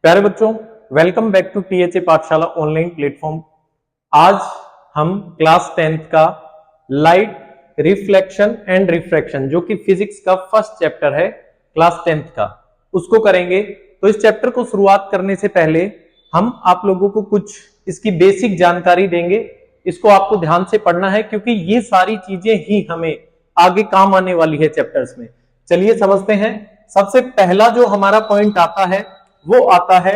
प्यारे बच्चों, welcome back to THA पाठशाला ऑनलाइन प्लेटफॉर्म। आज हम क्लास 10th का लाइट रिफ्लेक्शन एंड रिफ्रैक्शन जो कि फिजिक्स का फर्स्ट चैप्टर है क्लास 10th का, उसको करेंगे। तो इस चैप्टर को शुरुआत करने से पहले हम आप लोगों को कुछ इसकी बेसिक जानकारी देंगे। इसको आपको ध्यान से पढ़ना है क्योंकि ये सारी चीजें ही हमें आगे काम आने वाली है चैप्टर्स में। चलिए समझते हैं। सबसे पहला जो हमारा पॉइंट आता है वो आता है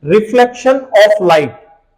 reflection of light.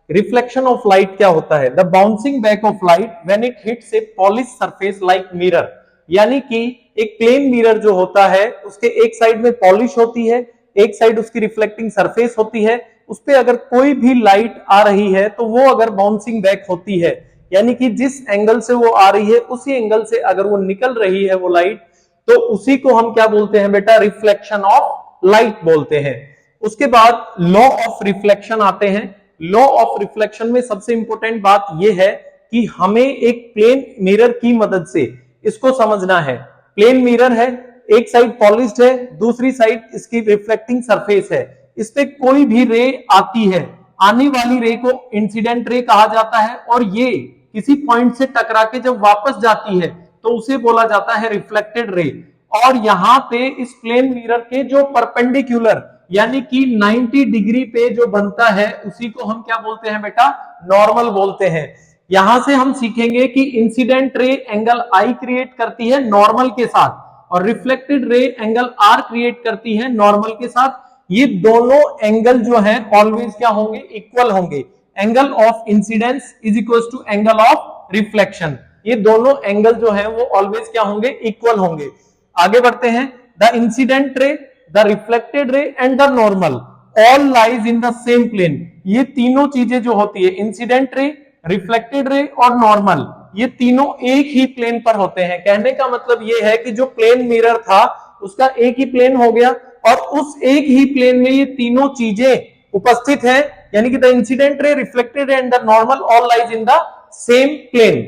Reflection of light क्या होता है? The bouncing back of light when it hits A polish surface like mirror. यानी कि एक प्लेन मिरर जो होता है उसके एक साइड में पॉलिश होती है, एक साइड उसकी रिफ्लेक्टिंग सरफेस होती है। उस पे अगर कोई भी लाइट आ रही है तो वो अगर बाउंसिंग बैक होती है, यानी कि जिस एंगल से वो आ रही है उसी एंगल से अगर वो निकल रही है वो लाइट, तो उसी को हम क्या बोलते हैं बेटा? रिफ्लेक्शन ऑफ लाइट बोलते हैं। उसके बाद लॉ ऑफ रिफ्लेक्शन आते हैं। लॉ ऑफ रिफ्लेक्शन में सबसे इंपॉर्टेंट बात यह है कि हमें एक प्लेन मिरर की मदद से इसको समझना है। प्लेन मिरर है, एक साइड पॉलिश्ड है, दूसरी साइड इसकी रिफ्लेक्टिंग सरफेस है। इस पे कोई भी रे आती है, आने वाली रे को इंसिडेंट रे कहा जाता है, और ये किसी पॉइंट से टकरा के जब वापस जाती है तो उसे बोला जाता है रिफ्लेक्टेड रे। और यहां पे इस प्लेन मिरर के जो परपेंडिकुलर यानी कि 90 डिग्री पे जो बनता है उसी को हम क्या बोलते हैं बेटा? नॉर्मल बोलते हैं। यहां से हम सीखेंगे कि incident ray angle I create करती है नॉर्मल के साथ, और reflected ray angle are create करती है नॉर्मल के साथ। ये दोनों एंगल जो है ऑलवेज क्या होंगे? इक्वल होंगे। Angle of incidence is equal to angle of reflection. ये दोनों एंगल जो है वो ऑलवेज क्या होंगे? इक्वल होंगे। आगे बढ़ते हैं। The incident ray, the reflected ray and the normal all lies in the same plane. ये तीनों चीजें जो होती है, इंसिडेंट रे, रिफ्लेक्टेड रे और नॉर्मल, ये तीनों एक ही प्लेन पर होते हैं। कहने का मतलब ये है कि जो प्लेन मिरर था उसका एक ही प्लेन हो गया, और उस एक ही प्लेन में ये तीनों चीजें उपस्थित हैं, यानी कि the incident ray, reflected ray and the normal all lies in the same plane.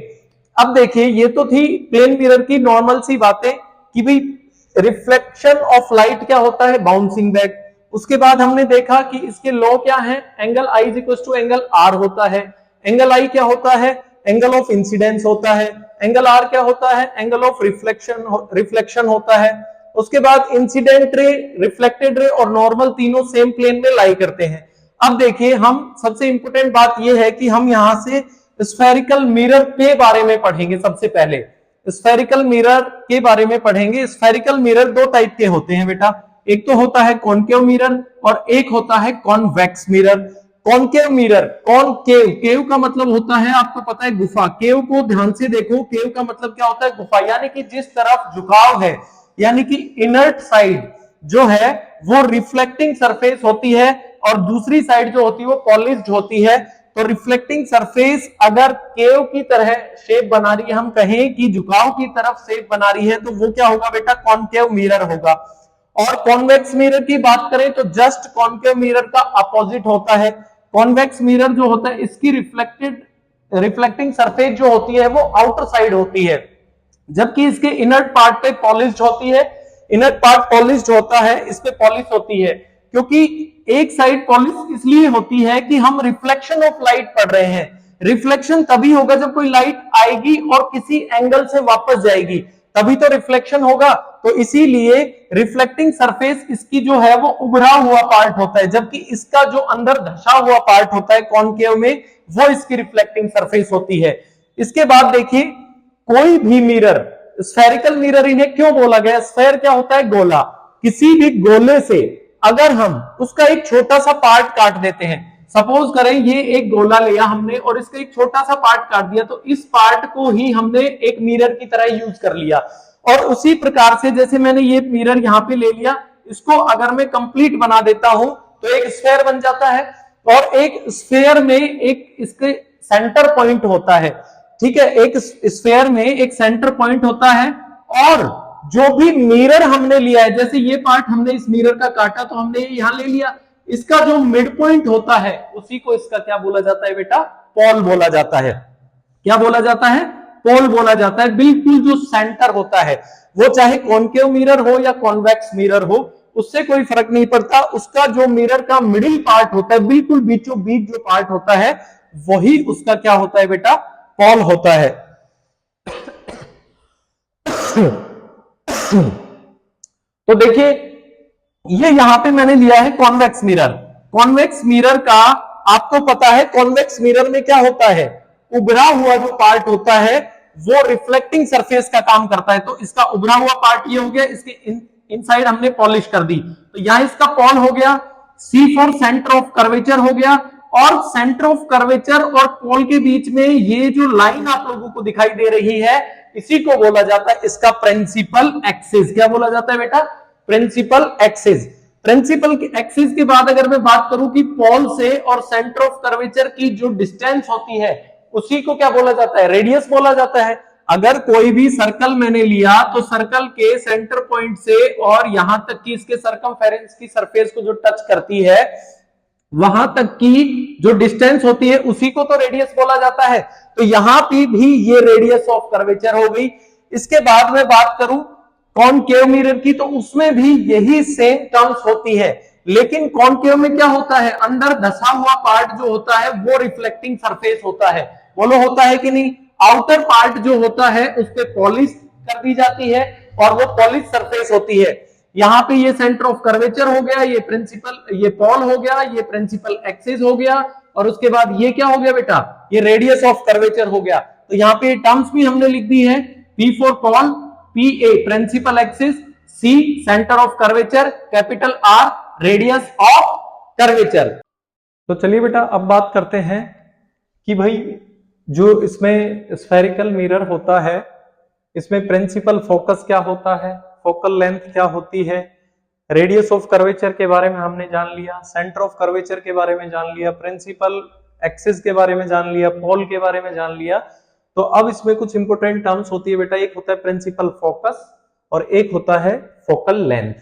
अब देखिए, ये तो थी प्लेन मिरर की नॉर्मल सी बातें कि भाई रिफ्लेक्शन ऑफ लाइट क्या होता है? Bouncing back. उसके बाद हमने देखा कि इसके लॉ क्या है? Angle I is equal to angle R होता है। एंगल आई क्या होता है? एंगल ऑफ इंसिडेंस होता है। एंगल आर क्या होता है? एंगल ऑफ रिफ्लेक्शन होता है। उसके बाद इंसिडेंट रे, रिफ्लेक्टेड रे और नॉर्मल तीनों सेम प्लेन में लाई करते हैं। अब देखिए, हम सबसे इंपॉर्टेंट बात यह है कि हम यहां से स्फेरिकल मिरर के बारे में पढ़ेंगे। सबसे पहले स्फेरिकल मिरर के बारे में पढ़ेंगे। स्फेरिकल मिरर दो टाइप के होते हैं बेटा, एक तो होता है कॉनकेव मिरर और एक होता है convex mirror. Concave mirror, concave, cave का मतलब होता है, आपको पता है, गुफा। केव को ध्यान से देखो, केव का मतलब क्या होता है? गुफा। यानी कि जिस तरफ झुकाव है, यानी कि इनर्ट साइड जो है वो रिफ्लेक्टिंग सरफेस होती है और दूसरी साइड जो होती है वो पॉलिश्ड होती है। तो रिफ्लेक्टिंग सरफेस अगर केव की तरह शेप बना रही है, हम कहें कि झुकाव की तरफ शेप बना रही है, तो वो क्या होगा बेटा? कॉनकेव मिरर होगा। और कॉन्वेक्स मिरर की बात करें तो जस्ट कॉनकेव मिरर का अपोजिट होता है। कॉन्वेक्स मिरर जो होता है इसकी रिफ्लेक्टिंग सरफेस जो होती है वो आउटर साइड होती है, जबकि इसके इनर पार्ट पे पॉलिश्ड होती है। इनर पार्ट पॉलिश्ड होता है, इस पे पॉलिश होती है, क्योंकि एक साइड पॉलिश इसलिए होती है कि हम रिफ्लेक्शन ऑफ लाइट पढ़ रहे हैं। रिफ्लेक्शन तभी होगा जब कोई लाइट आएगी और किसी एंगल से वापस जाएगी, तभी तो रिफ्लेक्शन होगा। तो इसीलिए रिफ्लेक्टिंग सरफेस इसकी जो है वो उभरा हुआ पार्ट होता है, जबकि इसका जो अंदर धसा हुआ पार्ट होता है कॉनकेव में, वो इसकी रिफ्लेक्टिंग सरफेस होती है। इसके बाद देखिए, कोई भी मिरर, स्फेरिकल मिरर इन्हें क्यों बोला गया? स्फेयर क्या होता है? गोला। किसी भी गोले से अगर हम उसका एक छोटा सा पार्ट काट देते हैं, सपोज करें ये एक गोला लिया हमने और इसका एक छोटा सा पार्ट काट दिया, तो इस पार्ट को ही हमने एक मिरर की तरह यूज कर लिया। और उसी प्रकार से जैसे मैंने ये मिरर यहां पे ले लिया, इसको अगर मैं कंप्लीट बना देता हूं तो एक स्फेयर बन जाता है। और एक स्फेयर में एक इसके सेंटर पॉइंट होता है, ठीक है? एक स्फेयर में एक सेंटर पॉइंट होता है, और जो भी मिरर हमने लिया है, जैसे ये पार्ट हमने इस मिरर का काटा तो हमने यहां ले लिया, इसका जो मिड पॉइंट होता है उसी को इसका क्या बोला जाता है बेटा? पोल बोला जाता है। क्या बोला जाता है? पोल बोला जाता है। बिल्कुल जो सेंटर होता है, वो चाहे कॉनकेव मिरर हो या कॉन्वेक्स मिरर हो, उससे कोई फर्क नहीं पड़ता, उसका जो मिरर का मिडिल पार्ट होता है, बिल्कुल बीचों बीच जो पार्ट होता है, वही उसका क्या होता है बेटा, पॉल होता है। तो देखिए ये यहां पे मैंने लिया है कॉन्वेक्स मिरर। कॉन्वेक्स मिरर का आपको पता है, कॉन्वेक्स मिरर में क्या होता है, उभरा हुआ जो पार्ट होता है वो रिफ्लेक्टिंग सरफेस का काम करता है। तो इसका उभरा हुआ पार्ट ये हो गया, इसके इनसाइड हमने पॉलिश कर दी, तो यहां इसका पॉल हो गया। सी फॉर सेंटर ऑफ कर्वेचर हो गया, और सेंटर ऑफ कर्वेचर और पॉल के बीच में ये जो लाइन आप लोगों को दिखाई दे रही है, इसी को बोला जाता है इसका प्रिंसिपल एक्सिस। क्या बोला जाता है बेटा, प्रिंसिपल एक्सिस। प्रिंसिपल एक्सिस के बाद अगर मैं बात करूं कि पॉल से और सेंटर ऑफ कर्वेचर की जो डिस्टेंस होती है, उसी को क्या बोला जाता है, रेडियस बोला जाता है। अगर कोई भी सर्कल मैंने लिया तो सर्कल के सेंटर पॉइंट से और यहां तक की इसके सर्कमफेरेंस की सरफेस को जो टच करती है, वहां तक की जो डिस्टेंस होती है, उसी को तो रेडियस बोला जाता है। तो यहां पे भी ये रेडियस ऑफ कर्वेचर हो गई। इसके बाद में बात करूं कॉनकेव मिरर की, तो उसमें भी यही सेम टर्म्स होती है, लेकिन कॉनकेव में क्या होता है, अंदर धसा हुआ पार्ट जो होता है वो रिफ्लेक्टिंग सरफेस होता है। बोलो होता है कि नहीं, आउटर पार्ट जो होता है उस पर पॉलिश कर दी जाती है और वो पॉलिश सरफेस होती है। यहां पे ये सेंटर ऑफ कर्वेचर हो गया, ये प्रिंसिपल, ये पॉल हो गया, ये प्रिंसिपल एक्सिस हो गया, और उसके बाद ये क्या हो गया बेटा, ये रेडियस ऑफ कर्वेचर हो गया। तो यहाँ पे टर्म्स भी हमने लिख दी है, P for pole, PA principal axis, C centre of curvature, capital R radius of curvature. तो चलिए बेटा अब बात करते हैं कि भाई जो इसमें स्फेरिकल मिरर होता है, इसमें प्रिंसिपल फोकस क्या होता है, फोकल लेंथ क्या होती है, रेडियस ऑफ कर्वेचर के बारे में हमने जान लिया, सेंटर ऑफ कर्वेचर के बारे में जान लिया, प्रिंसिपल एक्सिस के बारे में जान लिया, पोल के बारे में जान लिया। तो अब इसमें कुछ इंपोर्टेंट टर्म्स होती है बेटा, एक होता है प्रिंसिपल फोकस और एक होता है फोकल लेंथ।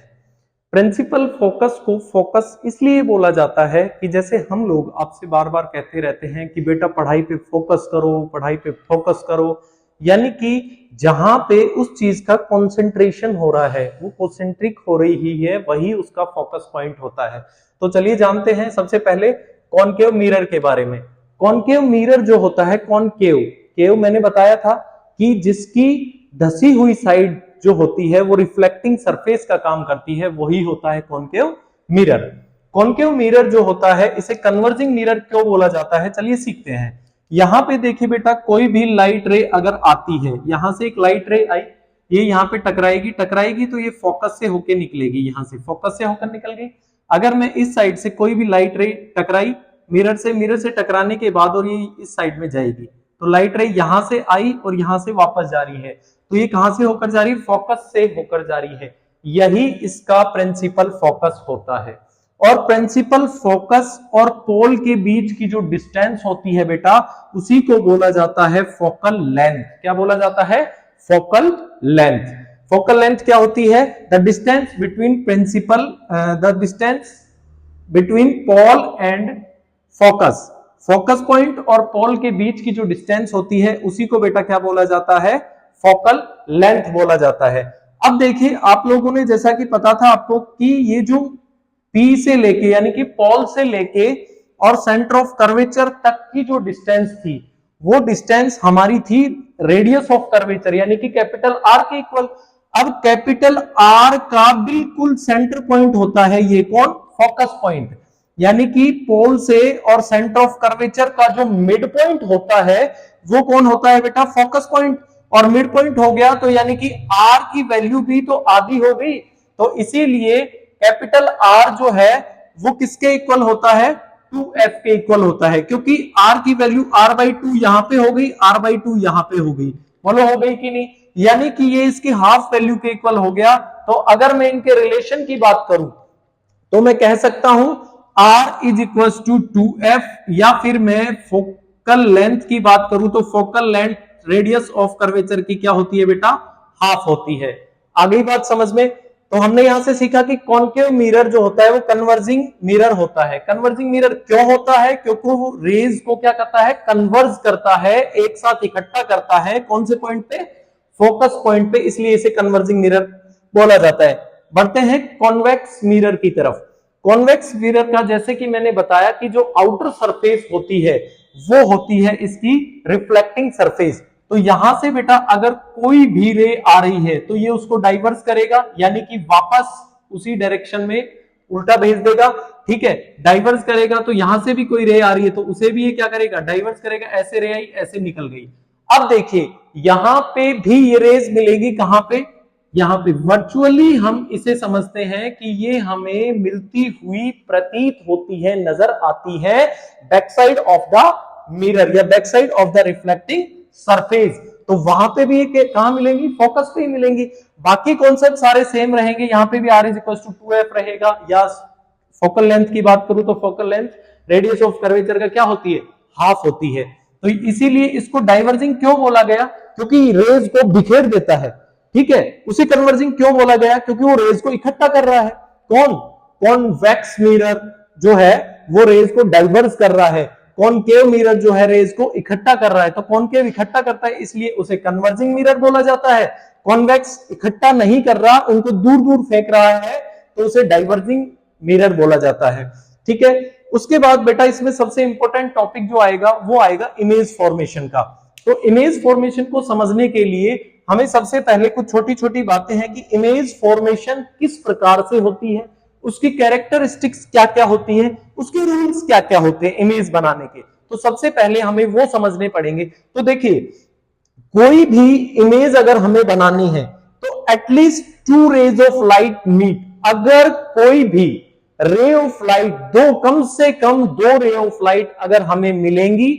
प्रिंसिपल फोकस को फोकस इसलिए बोला जाता है कि जैसे हम लोग आपसे बार बार कहते रहते हैं कि बेटा पढ़ाई पे फोकस करो, पढ़ाई पे फोकस करो, यानी कि जहां पे उस चीज का कंसंट्रेशन हो रहा है, वो कंसंट्रिक हो रही है, वही उसका फोकस पॉइंट होता है। तो चलिए जानते हैं सबसे पहले कॉनकेव मिरर के बारे में। कॉनकेव मिरर जो होता है, कॉनकेव, केव मैंने बताया था कि जिसकी धसी हुई साइड जो होती है वो रिफ्लेक्टिंग सरफेस का काम करती है, वही होता है कॉनकेव मिरर। कॉनकेव मिरर जो होता है इसे कन्वर्जिंग मिरर क्यों बोला जाता है, चलिए सीखते हैं। यहां पे देखिए बेटा, कोई भी लाइट रे अगर आती है, यहां से एक लाइट रे आई, ये यहां पे टकराएगी तो ये फोकस से होके निकलेगी, यहां से फोकस से होकर निकल गई। अगर मैं इस साइड से कोई भी लाइट रे टकराई मिरर से टकराने के बाद और ये इस साइड में जाएगी, तो लाइट रे यहां से आई और यहां से वापस जा रही है, तो ये कहां से होकर जा रही है, फोकस से होकर जा रही है। यही इसका प्रिंसिपल फोकस होता है। और प्रिंसिपल फोकस और पोल के बीच की जो डिस्टेंस होती है बेटा, उसी को बोला जाता है फोकल लेंथ। क्या बोला जाता है, फोकल लेंथ। फोकल लेंथ क्या होती है, the distance between principal, the distance between pole and focus. Focus point और पोल के बीच की जो डिस्टेंस होती है, उसी को बेटा क्या बोला जाता है, फोकल लेंथ बोला जाता है। अब देखिए आप लोगों ने जैसा कि पता था आपको कि ये जो P से लेके यानी कि पोल से लेके और सेंटर ऑफ कर्वेचर तक की जो डिस्टेंस थी, वो डिस्टेंस हमारी थी रेडियस ऑफ कर्वेचर यानी कि कैपिटल R के इक्वल। अब कैपिटल R का बिल्कुल सेंटर पॉइंट होता है ये कौन, फोकस पॉइंट, यानी कि पोल से और सेंटर ऑफ कर्वेचर का जो मिड पॉइंट होता है वो कौन होता है बेटा, फोकस पॉइंट। और मिड पॉइंट हो गया तो यानी कि R की वैल्यू भी तो आधी हो गई, तो इसीलिए कैपिटल R जो है वो किसके इक्वल होता है, 2f के इक्वल होता है, क्योंकि R की वैल्यू r/2 यहां पे हो गई, r/2 यहां पे हो गई, बोलो हो गई कि नहीं, यानी कि ये इसकी हाफ वैल्यू के इक्वल हो गया। तो अगर मैं इनके रिलेशन की बात करूं तो मैं कह सकता हूं R is equal to 2f, या फिर मैं फोकल लेंथ की बात करूं तो focal length radius of curvature की क्या होती है बेटा, हाफ होती है। आ गई बात समझ में। तो हमने यहां से सीखा कि कॉनकेव मिरर जो होता है वो कन्वर्जिंग मिरर होता है। कन्वर्जिंग मिरर क्यों होता है, क्योंकि वो रेज को क्या करता है, कन्वर्ज करता है, एक साथ इकट्ठा करता है, कौन से पॉइंट पे, फोकस पॉइंट पे, इसलिए इसे कन्वर्जिंग मिरर बोला जाता है। बढ़ते हैं कॉन्वेक्स मिरर की तरफ। कॉन्वेक्स मिरर का जैसे कि मैंने बताया कि जो आउटर सरफेस होती है वो होती है इसकी रिफ्लेक्टिंग सरफेस। तो यहां से बेटा अगर कोई भी रे आ रही है तो ये उसको डाइवर्स करेगा, यानी कि वापस उसी डायरेक्शन में उल्टा भेज देगा। ठीक है, डाइवर्स करेगा तो यहां से भी कोई रे आ रही है तो उसे भी ये क्या करेगा, डाइवर्स करेगा। ऐसे रे आई, ऐसे निकल गई। अब देखिए यहां पे भी ये रेज मिलेगी, कहां पे, यहां पे। वर्चुअली हम इसे समझते हैं कि ये हमें मिलती हुई प्रतीत होती है, नजर आती है back side of the mirror या back side of the reflecting surface. तो वहां पे भी कहां मिलेंगी, फोकस पे ही मिलेंगी। बाकी कॉन्सेप्ट सारे सेम रहेंगे। यहां पे भी r = 2f रहेगा, या फोकल लेंथ की बात करूं तो focal length radius of curvature का क्या होती है, हाफ होती है। तो इसीलिए इसको डाइवर्जिंग क्यों बोला गया, क्योंकि रेज को बिखेर देता है। ठीक है, उसे कन्वर्जिंग क्यों बोला गया, क्योंकि वो रेज को इकट्ठा कर रहा है। कौन, कॉन्वेक्स मिरर जो है वो रेज को डाइवर्स कर रहा है, कॉनकेव मिरर जो है रेज को इकट्ठा कर रहा है। तो कॉनकेव इकट्ठा करता है इसलिए उसे कन्वर्जिंग मिरर बोला जाता है। कॉन्वेक्स इकट्ठा नहीं कर रहा, उनको दूर दूर फेंक रहा है, तो उसे डाइवर्जिंग मिरर बोला जाता है। ठीक है, उसके बाद बेटा इसमें सबसे इंपॉर्टेंट टॉपिक जो आएगा वो आएगा इमेज फॉर्मेशन का। तो इमेज फॉर्मेशन को समझने के लिए हमें सबसे पहले कुछ छोटी छोटी बातें हैं कि इमेज फॉर्मेशन किस प्रकार से होती है, उसकी कैरेक्टरिस्टिक्स क्या क्या होती है, उसके रूल्स क्या क्या होते हैं इमेज बनाने के। तो सबसे पहले हमें वो समझने पड़ेंगे। तो देखिए कोई भी इमेज अगर हमें बनानी है तो at least 2 rays of light meet. अगर कोई भी रे ऑफ लाइट, दो कम से कम 2 रे ऑफ लाइट अगर हमें मिलेंगी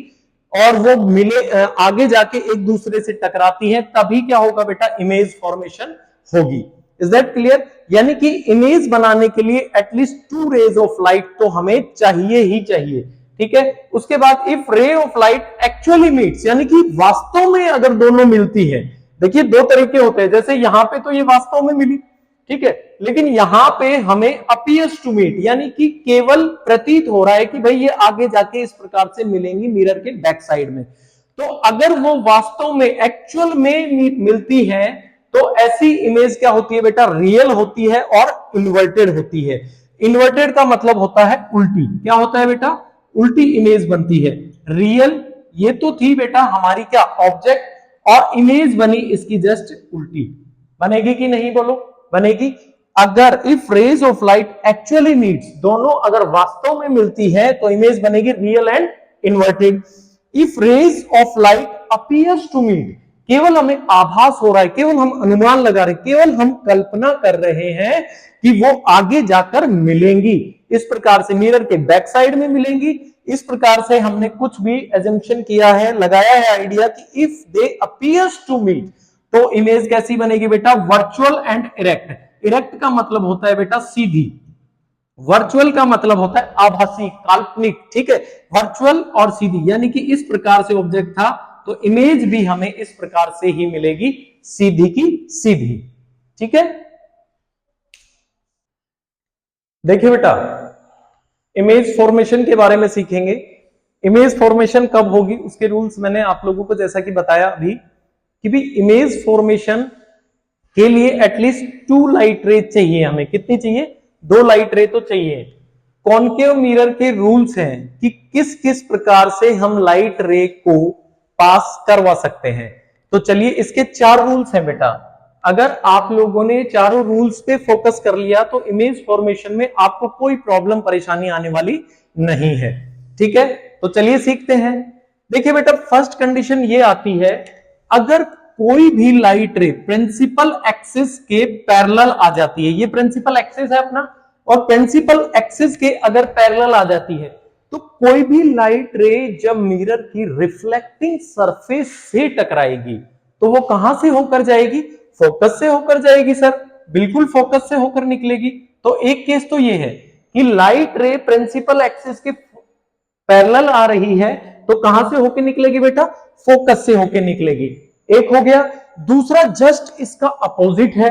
और वो मिले आगे जाके एक दूसरे से टकराती हैं, तभी क्या होगा बेटा, इमेज फॉर्मेशन होगी। Is that clear? यानी कि इमेज बनाने के लिए एटलीस्ट 2 रेज ऑफ लाइट तो हमें चाहिए ही चाहिए। ठीक है, उसके बाद इफ रे ऑफ लाइट एक्चुअली मीट्स, यानी कि वास्तव में अगर दोनों मिलती है। देखिए 2 तरीके होते हैं, जैसे यहां पे तो ये वास्तव में मिली, ठीक है, लेकिन यहां पे हमें अपीयर्स टू मीट, यानी कि केवल प्रतीत हो रहा है कि भाई ये आगे जाके इस प्रकार से मिलेंगी मिरर के बैक साइड में। तो अगर वो वास्तव में एक्चुअल में मिलती है तो ऐसी इमेज क्या होती है बेटा, रियल होती है और इन्वर्टेड होती है। इन्वर्टेड का मतलब होता है उल्टी। क्या होता है बेटा, उल्टी इमेज बनती है। रियल ये तो थी बेटा हमारी क्या, ऑब्जेक्ट, और इमेज बनी इसकी जस्ट उल्टी। बनेगी कि नहीं, बोलो, बनेगी। अगर if rays of light actually meets, दोनों अगर वास्तव में मिलती है तो इमेज बनेगी real and inverted. If rays of light appears to meet, केवल हमें आभास हो रहा है, केवल हम अनुमान लगा रहे, केवल हम कल्पना कर रहे हैं कि वो आगे जाकर मिलेंगी, इस प्रकार से मिरर के बैक साइड में मिलेंगी। इस प्रकार से हमने कुछ भी एजम्पशन किया है, लगाया है आइडिया कि if they appears to meet तो इमेज कैसी बनेगी बेटा, वर्चुअल एंड इरेक्ट। इरेक्ट का मतलब होता है बेटा सीधी, वर्चुअल का मतलब होता है आभासी, काल्पनिक। ठीक है, वर्चुअल और सीधी, यानी कि इस प्रकार से ऑब्जेक्ट था तो इमेज भी हमें इस प्रकार से ही मिलेगी, सीधी की सीधी। ठीक है, देखिए बेटा इमेज फॉर्मेशन के बारे में सीखेंगे। इमेज फॉर्मेशन कब होगी उसके रूल्स मैंने आप लोगों को जैसा कि बताया अभी कि भी इमेज फॉर्मेशन के लिए एटलीस्ट 2 लाइट रे चाहिए हमें। कितनी चाहिए, 2 लाइट रे तो चाहिए। कॉनकेव मिरर के रूल्स हैं कि किस किस प्रकार से हम लाइट रे को पास करवा सकते हैं। तो चलिए इसके 4 रूल्स हैं बेटा। अगर आप लोगों ने चारों रूल्स पे फोकस कर लिया तो इमेज फॉर्मेशन में आपको कोई प्रॉब्लम परेशानी आने वाली नहीं है। ठीक है, तो चलिए सीखते हैं। देखिए बेटा फर्स्ट कंडीशन ये आती है, अगर कोई भी लाइट रे प्रिंसिपल एक्सिस के पैरेलल आ जाती है, ये प्रिंसिपल एक्सिस है अपना, और प्रिंसिपल एक्सिस के अगर पैरेलल आ जाती है तो कोई भी लाइट रे जब मिरर की रिफ्लेक्टिंग सरफेस से टकराएगी तो वो कहां से होकर जाएगी, फोकस से होकर जाएगी सर, बिल्कुल फोकस से होकर निकलेगी। तो एक केस तो ये है कि लाइट रे प्रिंसिपल एक्सिस के पैरेलल आ रही है तो कहां से होकर निकलेगी बेटा, फोकस से होकर निकलेगी। एक हो गया। दूसरा जस्ट इसका अपोजिट है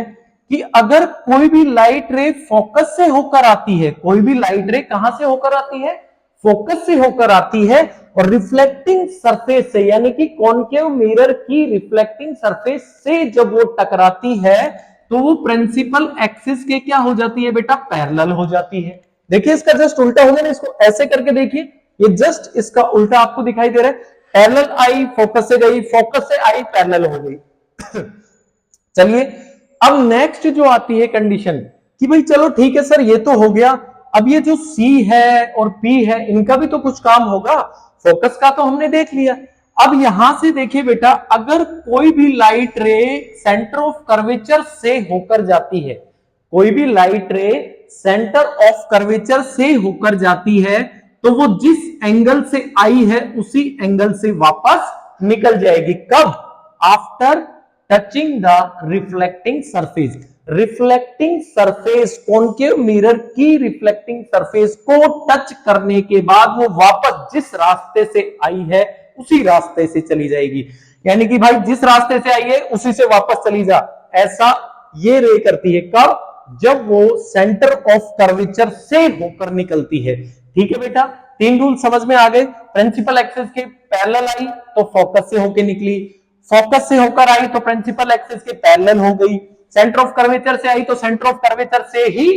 कि अगर कोई भी लाइट रे फोकस से होकर आती है, कोई भी लाइट रे कहां से होकर आती है, फोकस से होकर आती है, और रिफ्लेक्टिंग सरफेस से, यानी कि कॉनकेव मिरर की रिफ्लेक्टिंग सरफेस से जब वो टकराती है तो वो प्रिंसिपल एक्सिस के क्या हो जाती है बेटा, पैरेलल हो जाती है। देखिए इसका जस्ट उल्टा हो गया ना, इसको ऐसे करके देखिए, ये जस्ट इसका उल्टा आपको दिखाई दे रहा है। पैरेलल आई, फोकस से गई, फोकस से आई, पैरेलल हो गई। चलिए अब नेक्स्ट जो आती है कंडीशन कि भाई चलो ठीक है सर ये तो हो गया, अब ये जो C है और P है इनका भी तो कुछ काम होगा, फोकस का तो हमने देख लिया। अब यहां से देखिए बेटा, अगर कोई भी लाइट रे सेंटर ऑफ कर्वेचर से होकर जाती है, कोई भी लाइट रे सेंटर ऑफ कर्वेचर से होकर जाती है, तो वो जिस एंगल से आई है उसी एंगल से वापस निकल जाएगी। कब? After touching the reflecting surface. Reflecting surface, concave mirror की रिफ्लेक्टिंग सरफेस को टच करने के बाद वो वापस जिस रास्ते से आई है उसी रास्ते से चली जाएगी। यानी कि भाई जिस रास्ते से आई है उसी से वापस चली जा, ऐसा ये रे करती है। कब? जब वो सेंटर ऑफ कर्वेचर से होकर निकलती है। ठीक है बेटा, तीन रूल समझ में आ गए। प्रिंसिपल एक्सिस के पैरेलल आई तो फोकस से होकर निकली, फोकस से होकर आई तो प्रिंसिपल एक्सिस के पैरेलल हो गई, सेंटर ऑफ कर्वेचर से आई तो सेंटर ऑफ कर्वेचर से ही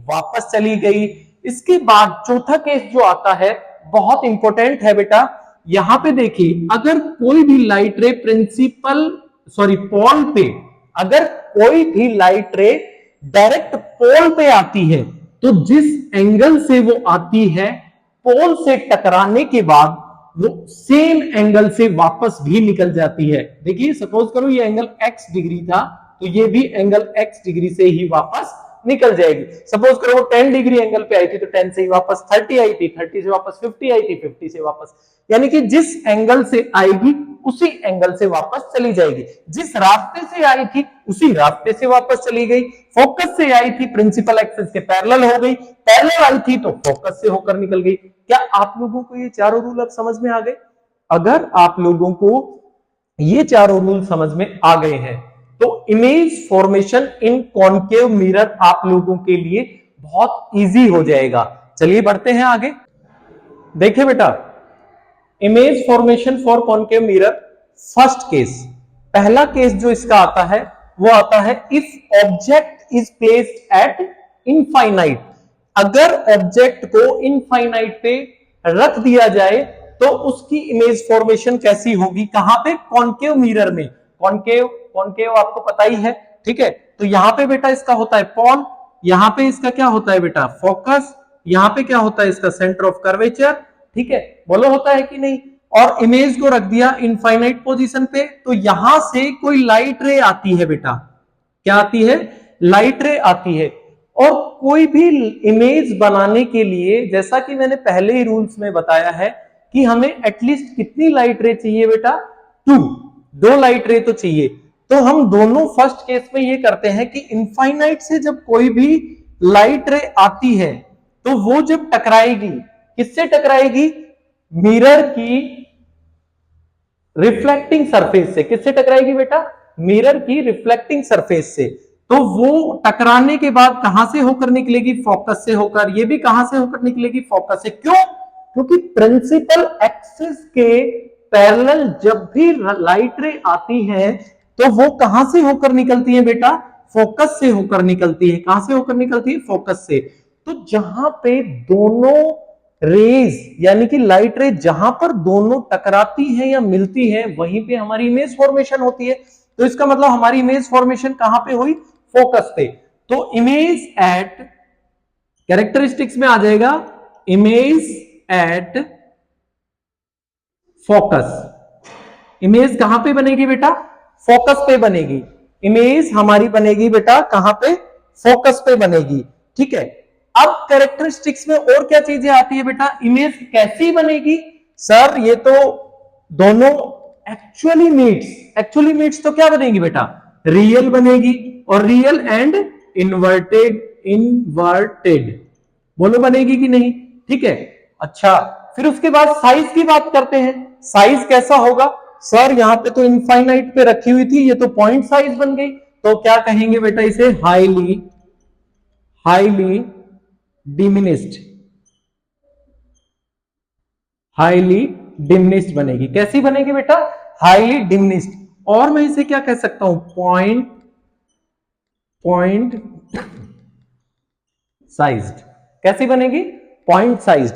वापस चली गई। इसके बाद चौथा केस जो आता है बहुत इंपॉर्टेंट है बेटा, यहां पे देखिए, अगर कोई भी लाइट रे पोल पे, अगर कोई भी लाइट रे डायरेक्ट पोल पे आती है तो जिस एंगल से वो आती है पोल से टकराने के बाद वो सेम एंगल से वापस भी निकल जाती है। देखिए सपोज करो ये एंगल x डिग्री था तो ये भी एंगल x डिग्री से ही वापस निकल जाएगी। सपोज करो वो 10 डिग्री एंगल पे आई थी तो 10 से ही वापस 30 आई थी, 30 से वापस 50 आई थी, 50 से वापस, यानी कि जिस एंगल से आएगी उसी एंगल से वापस चली जाएगी। जिस रास्ते से आई थी उसी रास्ते से वापस चली गई। फोकस से आई थी, प्रिंसिपल एक्सिस के पैरेलल हो गई, पैरेलल आई थी तो फोकस से होकर निकल गई। क्या आप लोगों को ये चारों रूल अब समझ में आ गए? अगर आप लोगों को ये चारों रूल समझ में आ गए हैं तो इमेज फॉर्मेशन इन कॉनकेव मिरर आप लोगों के लिए बहुत इजी हो जाएगा। चलिए बढ़ते हैं आगे। देखिए बेटा, image formation for concave mirror, first case, पहला केस जो इसका आता है वो आता है if object is placed at infinite. अगर ऑब्जेक्ट को इनफाइनाइट पे रख दिया जाए तो उसकी इमेज फॉर्मेशन कैसी होगी? कहां पे? कॉनकेव मिरर में। कॉनकेव आपको पता ही है, ठीक है। तो यहां पे बेटा इसका होता है पोल, यहां पे इसका क्या होता है बेटा? फोकस, यहां पे क्या होता है इसका? सेंटर ऑफ कर्वेचर, ठीक है, बोलो होता है कि नहीं। और इमेज को रख दिया इनफाइनाइट पोजीशन पे, तो यहां से कोई लाइट रे आती है बेटा, क्या आती है? लाइट रे आती है। और कोई भी इमेज बनाने के लिए, जैसा कि मैंने पहले ही रूल्स में बताया है कि हमें एटलीस्ट कितनी लाइट रे चाहिए बेटा? 2 लाइट रे तो चाहिए। तो हम दोनों फर्स्ट केस में ये करते हैं कि इनफाइनाइट से जब कोई भी लाइट रे आती है तो वो जब टकराएगी, किससे टकराएगी? मिरर की रिफ्लेक्टिंग सरफेस से। किससे टकराएगी बेटा? मिरर की रिफ्लेक्टिंग सरफेस से। तो वो टकराने के बाद कहां से होकर निकलेगी? फोकस से होकर। ये भी कहां से होकर निकलेगी? फोकस से। क्यों? क्योंकि प्रिंसिपल एक्सिस के पैरेलल जब भी लाइट रे आती है तो वो कहां से होकर निकलती है बेटा? फोकस से होकर निकलती है। कहां से होकर निकलती है? फोकस से। तो जहां पे दोनों रेज, यानी कि लाइट रे जहां पर दोनों टकराती है या मिलती है वहीं पे हमारी इमेज फॉर्मेशन होती है। तो इसका मतलब हमारी इमेज फॉर्मेशन कहां पे हुई? फोकस पे। तो इमेज एट, कैरेक्टरिस्टिक्स में आ जाएगा इमेज एट फोकस। इमेज कहां पे बनेगी बेटा? फोकस पे बनेगी। इमेज हमारी बनेगी बेटा कहां पे? फोकस पे बनेगी, ठीक है। अब कैरेक्टरिस्टिक्स में और क्या चीजें आती है बेटा? इमेज कैसी बनेगी? सर ये तो दोनों एक्चुअली मीट्स तो क्या बनेगी बेटा? रियल बनेगी। और रियल एंड इन्वर्टेड बोलो बनेगी कि नहीं? ठीक है। अच्छा, फिर उसके बाद साइज की बात करते हैं। साइज कैसा होगा? सर यहां पे तो इनफाइनाइट पे रखी हुई थी, ये तो पॉइंट साइज बन गई, तो क्या कहेंगे बेटा इसे? हाईली डिमिनिस्ड बनेगी। कैसी बनेगी बेटा? Highly diminished. और मैं इसे क्या कह सकता हूं? Point point sized. कैसी बनेगी? Point sized.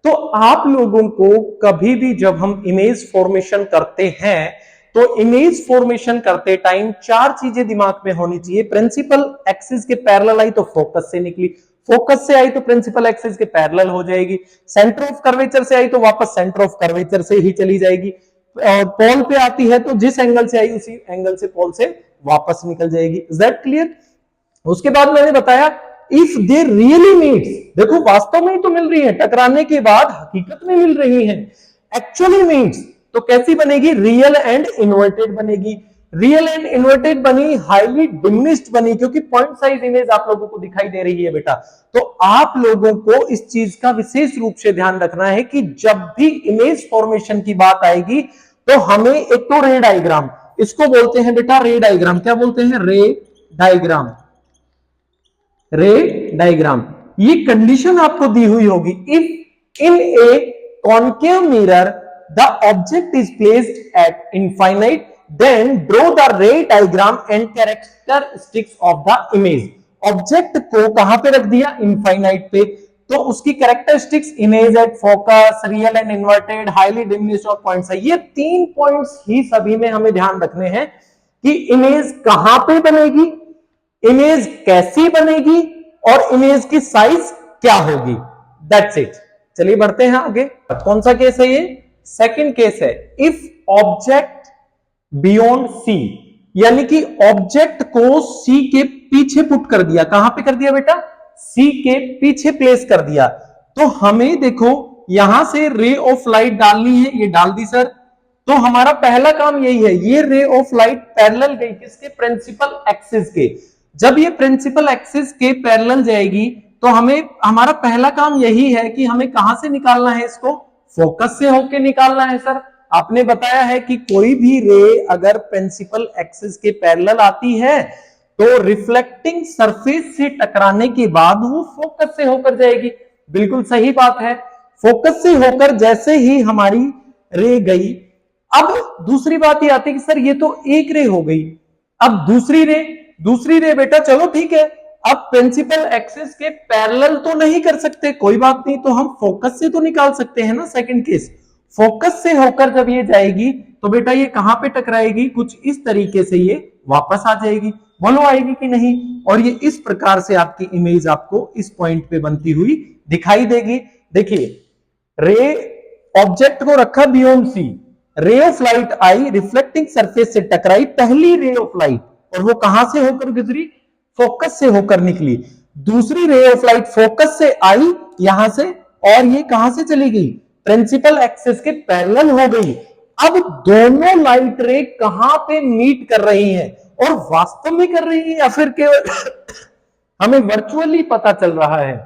तो आप लोगों को कभी भी जब हम इमेज फॉर्मेशन करते हैं तो इमेज फॉर्मेशन करते टाइम चार चीजें दिमाग में होनी चाहिए। प्रिंसिपल एक्सिस के पैरेलल आई तो फोकस से निकली, फोकस से आई तो प्रिंसिपल एक्सिस के पैरेलल हो जाएगी, सेंटर ऑफ कर्वेचर से आई तो वापस सेंटर ऑफ कर्वेचर से ही चली जाएगी, और पोल पे आती है तो जिस एंगल से आई उसी एंगल से पोल से वापस निकल जाएगी। Is that clear? उसके बाद मैंने बताया इफ दे रियली मीट्स, देखो वास्तव में ही तो मिल रही है, टकराने के बाद हकीकत में मिल रही है, एक्चुअली मीट्स, तो कैसी बनेगी? रियल एंड इन्वर्टेड बनेगी। रियल एंड इन्वर्टेड बनी, हाईली डिमिनिश्ड बनी, क्योंकि पॉइंट साइज इमेज आप लोगों को दिखाई दे रही है बेटा। तो आप लोगों को इस चीज का विशेष रूप से ध्यान रखना है कि जब भी इमेज फॉर्मेशन की बात आएगी तो हमें एक तो रे डायग्राम, इसको बोलते हैं बेटा रे डायग्राम। क्या बोलते हैं? रे डायग्राम। रे डायग्राम, ये कंडीशन आपको दी हुई होगी। If in a concave mirror the object is placed at infinite then draw the ray diagram and characteristics of the image. Object को कहां पे रख दिया? इनफाइनाइट पे, तो उसकी characteristics image at focus, real and inverted, highly diminished और points है। ये 3 पॉइंट्स ही सभी में हमें ध्यान रखने हैं कि इमेज कहां पे बनेगी, इमेज कैसी बनेगी और इमेज की साइज क्या होगी। That's it. चलिए बढ़ते हैं आगे। कौन सा केस है ये? सेकंड केस है। इफ ऑब्जेक्ट बियॉन्ड सी, यानी कि ऑब्जेक्ट को सी के पीछे पुट कर दिया। कहां पे कर दिया बेटा? सी के पीछे प्लेस कर दिया। तो हमें देखो यहां से रे ऑफ लाइट डालनी है, ये डाल दी सर। तो हमारा पहला काम यही है, ये रे ऑफ लाइट पैरेलल गई किसके? प्रिंसिपल एक्सिस के। जब ये प्रिंसिपल एक्सिस के पैरेलल जाएगी तो हमें, हमारा पहला काम यही है कि हमें कहां से निकालना है इसको? फोकस से होके निकालना है सर। आपने बताया है कि कोई भी रे अगर प्रिंसिपल एक्सिस के पैरेलल आती है तो रिफ्लेक्टिंग सरफेस से टकराने के बाद वो फोकस से होकर जाएगी। बिल्कुल सही बात है। फोकस से होकर जैसे ही हमारी रे गई, अब दूसरी बात ये आती है कि सर ये तो एक रे हो गई, अब दूसरी रे बेटा चलो ठीक है, अब प्रिंसिपल एक्सिस के पैरेलल तो नहीं कर सकते, कोई बात नहीं, तो हम फोकस से तो निकाल सकते हैं ना। सेकंड केस, फोकस से होकर जब ये जाएगी तो बेटा ये कहां पे टकराएगी? कुछ इस तरीके से ये वापस आ जाएगी। बोलो आएगी कि नहीं? और ये इस प्रकार से आपकी इमेज आपको इस पॉइंट पे बनती हुई दिखाई देगी। देखिए, रे ऑब्जेक्ट को रखा beyond C, ray of light आई, रिफ्लेक्टिंग सरफेस से टकराई, पहली रे ऑफ लाइट, और वो कहां से होकर गुजरी? फोकस से होकर निकली। दूसरी रे ऑफ लाइट फोकस से आई यहां से, और ये कहां से चली गई? प्रिंसिपल एक्सिस के पैरेलल हो गई। अब दोनों लाइट रे कहां पे मीट कर रही हैं, और वास्तव में कर रही है या फिर केवल हमें वर्चुअली पता चल रहा है?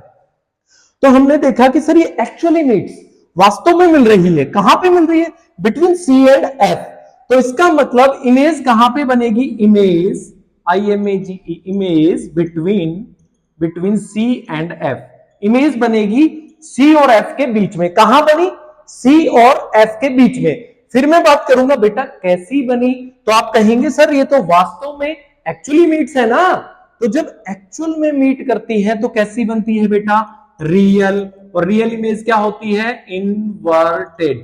तो हमने देखा कि सर ये एक्चुअली मीट्स, वास्तव में मिल रही है। कहां पे मिल रही है? Between C and F. तो इसका मतलब इमेज कहां पे बनेगी? Image, IMAGE, image between C and F. Image बनेगी सी और एफ के बीच में। कहां बनी? सी और एफ के बीच में। फिर मैं बात करूंगा बेटा कैसी बनी, तो आप कहेंगे सर ये तो वास्तव में एक्चुअली मीट्स है ना। तो जब एक्चुअल में मीट करती है तो कैसी बनती है बेटा? रियल। और रियल इमेज क्या होती है? इन्वर्टेड।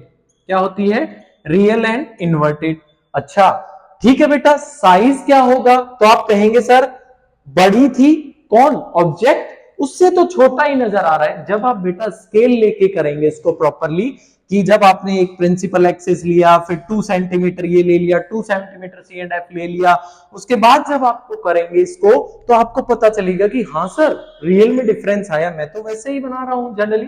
क्या होती है? Real and inverted. अच्छा ठीक है बेटा, साइज क्या होगा? तो आप कहेंगे सर बड़ी थी, कौन? ऑब्जेक्ट, उससे तो छोटा ही नजर आ रहा है। जब आप बेटा स्केल लेके करेंगे इसको प्रॉपरली, कि जब आपने एक प्रिंसिपल एक्सिस लिया, फिर 2 सेंटीमीटर ये ले लिया, 2 सेंटीमीटर सी एंड एफ ले लिया, उसके बाद जब आपको करेंगे इसको तो आपको पता चलेगा कि हाँ सर रियल में डिफरेंस आया, मैं तो वैसे ही बना रहा हूं जनरली।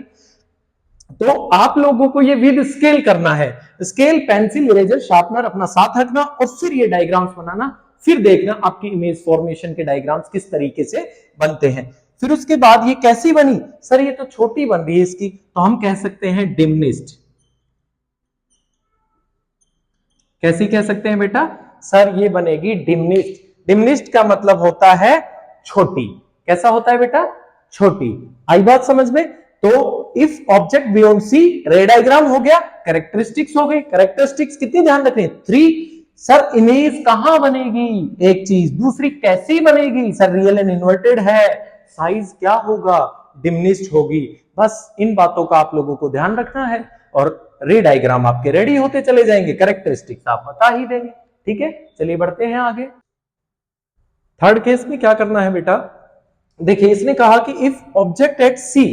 तो आप लोगों को ये विद स्केल करना है। स्केल, पेंसिल, इरेजर, शार्पनर अपना साथ रखना और फिर ये डायग्राम्स बनाना, फिर देखना आपकी इमेज फॉर्मेशन के डायग्राम्स किस तरीके से बनते हैं। फिर उसके बाद ये कैसी बनी? सर ये तो छोटी बन रही है इसकी, तो हम कह सकते हैं डिमिनिश्ड। कैसी कह सकते हैं बेटा? सर ये बनेगी डिमिनिश्ड। डिमिनिश्ड का मतलब होता है छोटी। कैसा होता है बेटा? छोटी। आई बात समझ में? तो इफ ऑब्जेक्ट बियॉन्ड सी, रे डायग्राम हो गया, कैरेक्टरिस्टिक्स हो गई। कैरेक्टरिस्टिक्स कितनी ध्यान रखनी? 3। सर इमेज कहां बनेगी, एक चीज, दूसरी कैसी बनेगी, सर रियल एंड इन्वर्टेड है, साइज क्या होगा, डिमिनिश्ड होगी। बस इन बातों का आप लोगों को ध्यान रखना है और रे डायग्राम आपके रेडी होते चले जाएंगे, कैरेक्टरिस्टिक्स आप बता ही देंगे। ठीक है, चलिए बढ़ते हैं आगे। थर्ड केस में क्या करना है बेटा, देखिए इसने कहा कि इफ ऑब्जेक्ट एट सी,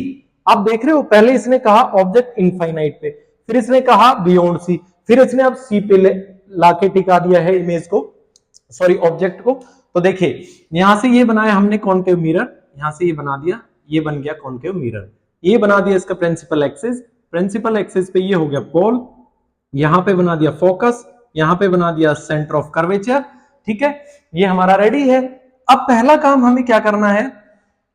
आप देख रहे हो पहले इसने कहा ऑब्जेक्ट इनफाइनाइट पे, फिर इसने कहा बियॉन्ड सी, फिर इसने अब सी पे लाके टिका दिया है इमेज को, सॉरी ऑब्जेक्ट को। तो देखिए यहां से ये बनाया हमने कॉन्केव मिरर, यहां से ये बना दिया, ये बन गया कॉन्केव मिरर, ये बना दिया इसका प्रिंसिपल एक्सिस, प्रिंसिपल एक्सिस पे ये हो गया पोल, यहां पे बना दिया फोकस, यहां पे बना दिया सेंटर ऑफ कर्वेचर। ठीक है, ये हमारा रेडी है। अब पहला काम हमें क्या करना है,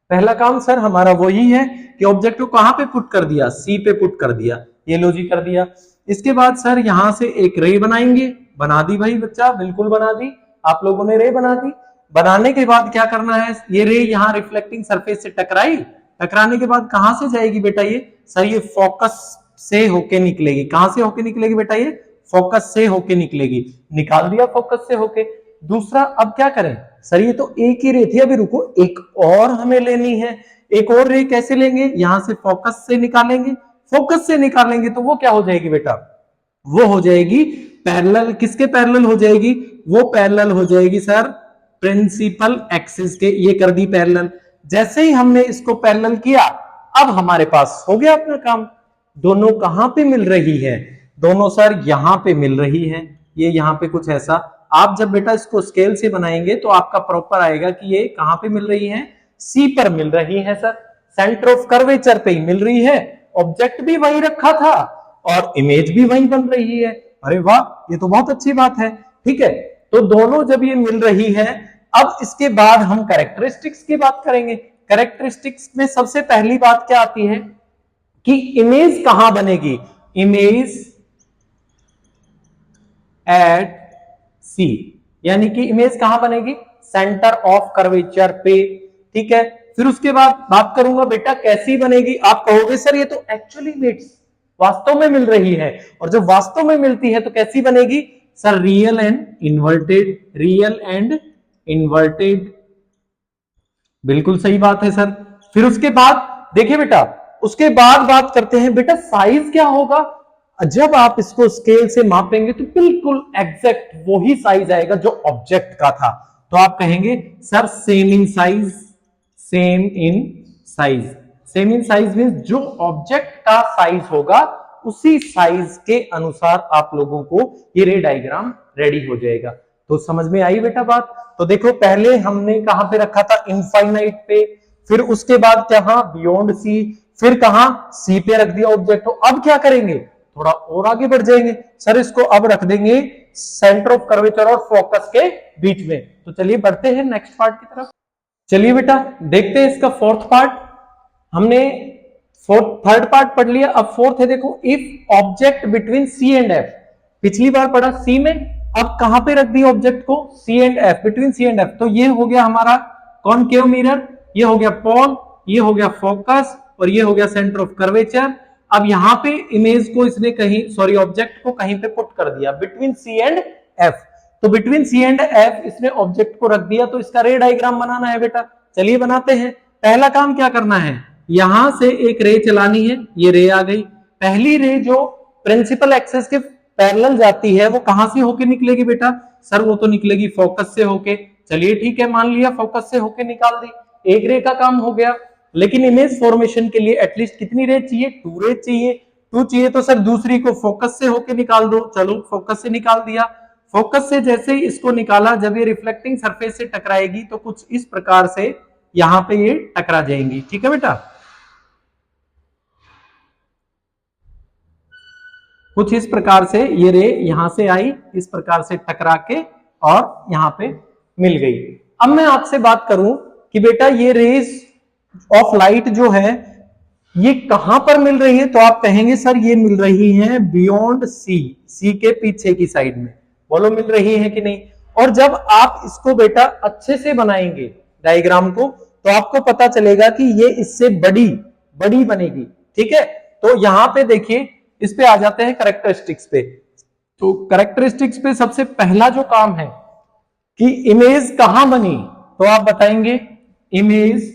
पहला काम सर हमारा वही है कि ऑब्जेक्ट को कहां पे पुट कर दिया, सी पे पुट कर दिया, ये लो जी कर दिया। इसके बाद सर यहां से एक रे बनाएंगे, बना दी भाई बच्चा, बिल्कुल बना दी, आप लोगों ने रे बना दी। बनाने के बाद क्या करना है, ये रे यहां रिफ्लेक्टिंग सरफेस से टकराई, टकराने के बाद कहां से जाएगी बेटा ये, सर ये फोकस से होके निकलेगी। कहां से होके निकलेगी बेटा, ये फोकस से होके निकलेगी, निकाल दिया फोकस से होके। दूसरा अब क्या करें, सर ये तो एक ही रे थी, अभी रुको एक और हमें लेनी है। एक और रे कैसे लेंगे, यहां से फोकस से निकालेंगे, फोकस से निकालेंगे तो वो क्या हो जाएगी बेटा, वो हो जाएगी पैरेलल, किसके पैरेलल हो जाएगी, वो पैरेलल हो जाएगी सर प्रिंसिपल एक्सिस के, ये कर दी पैरेलल। जैसे ही हमने इसको पैरेलल किया, अब हमारे पास हो गया अपना काम। दोनों कहां पे मिल रही है, दोनों सर यहां पे मिल रही है, ये यहां पे कुछ ऐसा। आप जब बेटा इसको स्केल से बनाएंगे तो आपका प्रॉपर आएगा कि ये कहां पे मिल रही है, सी पर मिल रही है सर, सेंटर ऑफ कर्वेचर पे ही मिल रही है, ऑब्जेक्ट भी वही रखा था और इमेज भी वही बन रही है। अरे वाह, ये तो बहुत अच्छी बात है। ठीक है, तो दोनों जब ये मिल रही है, अब इसके बाद हम कैरेक्टरिस्टिक्स की बात करेंगे। कैरेक्टरिस्टिक्स में सबसे पहली बात क्या आती है कि इमेज कहां बनेगी, इमेज एट सी, यानी कि इमेज कहां बनेगी, सेंटर ऑफ कर्वेचर पे। ठीक है, फिर उसके बाद बात करूंगा बेटा कैसी बनेगी। आप कहोगे सर ये तो एक्चुअली इमेज वास्तव में मिल रही है, और जब वास्तव में मिलती है तो कैसी बनेगी, sir real and inverted, real and inverted, बिल्कुल सही बात है सर। फिर उसके बाद देखिए बेटा, उसके बाद बात करते हैं बेटा साइज क्या होगा। जब आप इसको स्केल से मापेंगे तो बिल्कुल एग्जैक्ट वही साइज आएगा जो ऑब्जेक्ट का था। तो आप कहेंगे sir same in size, same in size, same in size means जो ऑब्जेक्ट का साइज होगा उसी साइज के अनुसार आप लोगों को ये रे डायग्राम रेडी हो जाएगा। तो समझ में आई बेटा बात। तो देखो पहले हमने कहां पे रखा था, इनफाइनाइट पे, फिर उसके बाद कहां, बियॉन्ड सी, फिर कहां, सी पे रख दिया ऑब्जेक्ट। तो अब क्या करेंगे, थोड़ा और आगे बढ़ जाएंगे, सर इसको अब रख देंगे सेंटर ऑफ कर्वेचर और फोकस के बीच में। तो चलिए बढ़ते हैं नेक्स्ट पार्ट की तरफ। चलिए बेटा देखते हैं इसका फोर्थ पार्ट। हमने थर्ड पार्ट पढ़ लिया, अब फोर्थ है, देखो if object between C and F, पिछली बार पढ़ा सी में, अब कहां पे रख दिया ऑब्जेक्ट को, C and F, between C and F. तो ये हो गया हमारा कॉनकेव मिरर, ये हो गया पोल, ये हो गया फोकस, और ये हो गया सेंटर ऑफ कर्वेचर। अब यहां पे इमेज को इसने कहीं, सॉरी ऑब्जेक्ट को कहीं पे पुट कर दिया बिटवीन सी एंड एफ। तो बिटवीन सी एंड एफ इसने ऑब्जेक्ट को रख दिया, तो इसका रे डायग्राम बनाना है बेटा। चलिए बनाते हैं। पहला काम क्या करना है, यहां से एक रे चलानी है, ये रे आ गई। पहली रे जो प्रिंसिपल एक्सिस के पैरेलल जाती है वो कहां से होके निकलेगी बेटा, सर वो तो निकलेगी फोकस से होके। चलिए ठीक है, मान लिया फोकस से होके निकाल दी, एक रे का काम हो गया। लेकिन इमेज फॉर्मेशन के लिए एटलीस्ट कितनी रे चाहिए, 2 रे चाहिए। 2 चाहिए तो सर दूसरी को फोकस से होके निकाल दो। चलो फोकस से निकाल दिया। फोकस से जैसे ही इसको निकाला, जब ये रिफ्लेक्टिंग सरफेस से टकराएगी तो कुछ इस प्रकार से यहां पे ये टकरा जाएंगी। ठीक है बेटा, कुछ इस प्रकार से ये रे यहां से आई, इस प्रकार से टकरा के और यहां पे मिल गई। अब मैं आपसे बात करूं कि बेटा ये रेज ऑफ लाइट जो है ये कहां पर मिल रही है, तो आप कहेंगे सर ये मिल रही है बियॉन्ड सी, सी के पीछे की साइड में। बोलो मिल रही है कि नहीं। और जब आप इसको बेटा अच्छे से बनाएंगे डायग्राम को, तो आपको पता चलेगा कि ये इससे बड़ी बनेगी। ठीक है, तो यहां पे देखिए, इस पे आ जाते हैं कैरेक्टरिस्टिक्स पे। तो कैरेक्टरिस्टिक्स पे सबसे पहला जो काम है कि इमेज कहां बनी, तो आप बताएंगे इमेज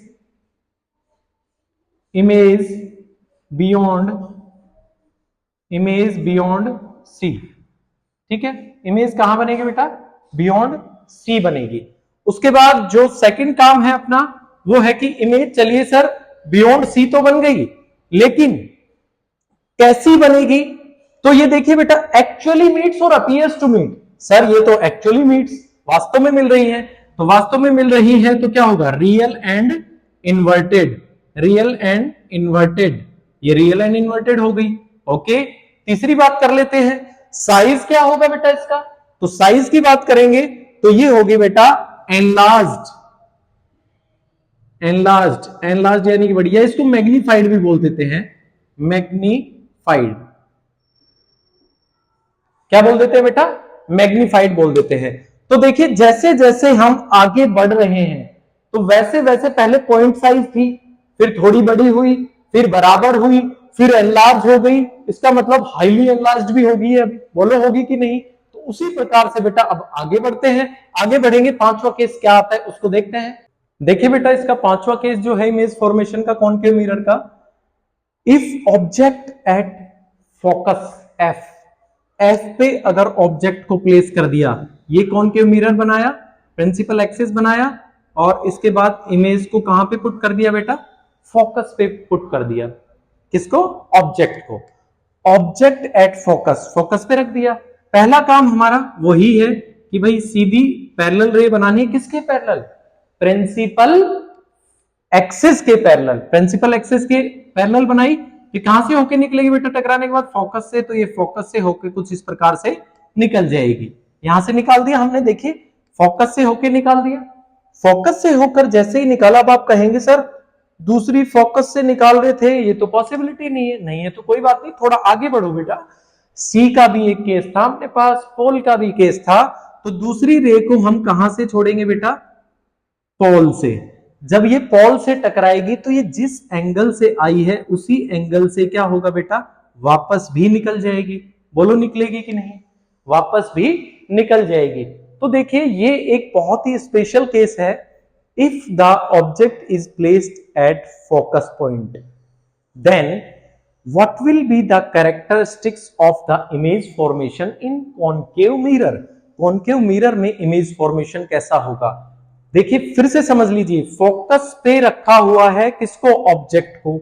इमेज बियॉन्ड सी। ठीक है, इमेज कहां बनेगी बेटा, बियॉन्ड सी बनेगी। उसके बाद जो सेकंड काम है अपना वो है कि इमेज, चलिए सर बियॉन्ड सी तो बन गई, लेकिन कैसी बनेगी, तो ये देखिए बेटा, एक्चुअली मीट्स और अपीयर्स टू मीट। सर ये तो एक्चुअली मीट्स, वास्तव में मिल रही है, तो वास्तव में मिल रही है तो क्या होगा, real and inverted, real and inverted, ये रियल एंड इन्वर्टेड हो गई। ओके, तीसरी बात कर लेते हैं, साइज क्या होगा बेटा इसका, तो साइज की बात करेंगे तो ये होगी बेटा एनलार्ज्ड, एनलार्ज्ड, एनलार्ज्ड यानी कि बढ़िया, इसको मैग्नीफाइड भी बोल देते हैं, मैग्नीफाइड, क्या बोल देते हैं बेटा, मैग्नीफाइड बोल देते हैं। तो देखिए जैसे जैसे हम आगे बढ़ रहे हैं तो वैसे वैसे पहले पॉइंट साइज थी, फिर थोड़ी बड़ी हुई, फिर बराबर हुई, फिर एनलार्ज हो गई, इसका मतलब हाईली एनलार्ज भी होगी, अभी बोलो होगी कि नहीं। तो उसी प्रकार से बेटा अब आगे बढ़ते हैं, आगे बढ़ेंगे, पांचवा केस क्या आता है उसको देखते हैं। देखिए बेटा इसका पांचवा केस जो है इमेज फॉर्मेशन का कॉनकेव मिरर का, if object at focus F, F पे अगर ऑब्जेक्ट को प्लेस कर दिया, ये कॉनकेव मिरर बनाया, प्रिंसिपल एक्सिस बनाया, और इसके बाद इमेज को कहां पे पुट कर दिया बेटा, फोकस पे पुट कर दिया, किसको, ऑब्जेक्ट को, ऑब्जेक्ट एट फोकस, फोकस पे रख दिया। पहला काम हमारा वही है कि भाई सीधी पैरेलल रे बनानी है, किसके पैरेलल, प्रिंसिपल एक्सिस के पैरेलल, प्रिंसिपल एक्सिस के पैरेलल बनाई, ये कहां से होके निकलेगी बेटा, टकराने के बाद फोकस से, तो ये फोकस से होके कुछ इस प्रकार से निकल जाएगी, यहां से निकाल दिया हमने, देखिए फोकस से होके निकाल दिया, फोकस से होकर जैसे ही निकाला, अब आप कहेंगे सर दूसरी फोकस से निकाल रहे थे, ये तो पॉसिबिलिटी नहीं है, नहीं है तो कोई बात नहीं, थोड़ा आगे बढ़ो बेटा, सी का भी एक केस था अपने पास, पोल का भी केस था, तो दूसरी रे को हम कहां से छोड़ेंगे बेटा, पोल से। जब ये पोल से टकराएगी तो ये जिस एंगल से आई है उसी एंगल से क्या होगा बेटा, वापस भी निकल जाएगी, बोलो निकलेगी कि नहीं, वापस भी निकल जाएगी। तो देखिए ये एक बहुत ही स्पेशल केस है, if the object is placed at focus point, then what will be the characteristics of the image formation in concave mirror, concave mirror में इमेज फॉर्मेशन कैसा होगा। देखिए फिर से समझ लीजिए, फोकस पे रखा हुआ है किसको, ऑब्जेक्ट को,